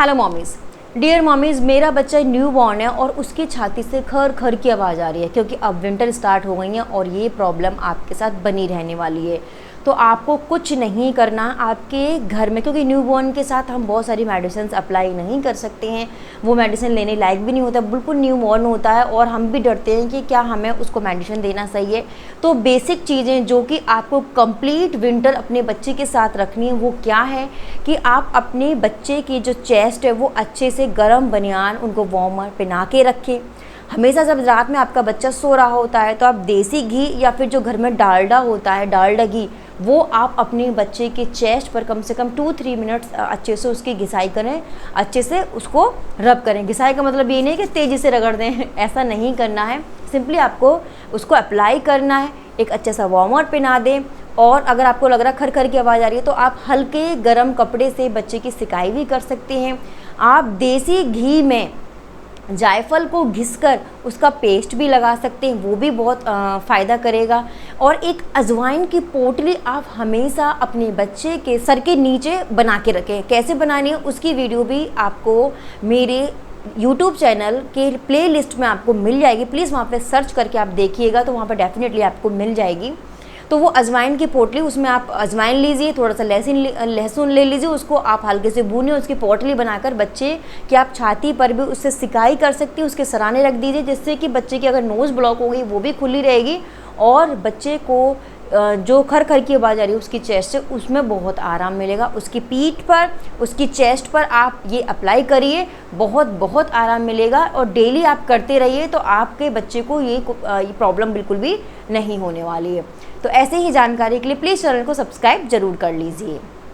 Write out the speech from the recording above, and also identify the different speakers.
Speaker 1: Hello mommies, dear mommies, मेरा बच्चा new born है और उसकी छाती से खर खर की आवाज़ आ रही है क्योंकि अब विंटर स्टार्ट हो गई है और ये प्रॉब्लम आपके साथ बनी रहने वाली है। तो आपको कुछ नहीं करना आपके घर में, क्योंकि न्यू बॉर्न के साथ हम बहुत सारी मेडिसिन अप्लाई नहीं कर सकते हैं। वो मेडिसिन लेने लायक भी नहीं होता, बिल्कुल न्यू बॉर्न होता है और हम भी डरते हैं कि क्या हमें उसको मेडिसिन देना सही है। तो बेसिक चीज़ें जो कि आपको कंप्लीट विंटर अपने बच्चे के साथ रखनी है वो क्या है कि आप अपने बच्चे की जो चेस्ट है वो अच्छे से गर्म बनियान उनको वार्मर पहना के रखें। हमेशा जब रात में आपका बच्चा सो रहा होता है तो आप देसी घी या फिर जो घर में डालडा होता है, डालडा घी, वो आप अपने बच्चे के चेस्ट पर कम से कम 2-3 मिनट्स अच्छे से उसकी घिसाई करें, अच्छे से उसको रब करें। घिसाई का मतलब ये नहीं कि तेज़ी से रगड़ दें, ऐसा नहीं करना है। सिंपली आपको उसको अप्लाई करना है, एक अच्छा सा वार्मर पहना दें। और अगर आपको लग रहा है खर खर की आवाज़ आ रही है तो आप हल्के गर्म कपड़े से बच्चे की सिकाई भी कर सकते हैं। आप देसी घी में जायफल को घिसकर उसका पेस्ट भी लगा सकते हैं, वो भी बहुत फ़ायदा करेगा। और एक अजवाइन की पोटली आप हमेशा अपने बच्चे के सर के नीचे बना के रखें। कैसे बनानी है उसकी वीडियो भी आपको मेरे YouTube चैनल के प्लेलिस्ट में आपको मिल जाएगी। प्लीज़ वहाँ पे सर्च करके आप देखिएगा तो वहाँ पर डेफिनेटली आपको मिल जाएगी। तो वो अजवाइन की पोटली, उसमें आप अजवाइन लीजिए, थोड़ा सा लहसुन ले लीजिए, उसको आप हल्के से भूनिए, उसकी पोटली बनाकर बच्चे की आप छाती पर भी उससे सिकाई कर सकती है, उसके सराने रख दीजिए, जिससे कि बच्चे की अगर नोज़ ब्लॉक हो गई वो भी खुली रहेगी और बच्चे को जो खर खर की आवाज़ आ रही है उसकी चेस्ट से, उसमें बहुत आराम मिलेगा। उसकी पीठ पर, उसकी चेस्ट पर आप ये अप्लाई करिए, बहुत बहुत आराम मिलेगा और डेली आप करते रहिए तो आपके बच्चे को ये प्रॉब्लम बिल्कुल भी नहीं होने वाली है। तो ऐसे ही जानकारी के लिए प्लीज़ चैनल को सब्सक्राइब ज़रूर कर लीजिए।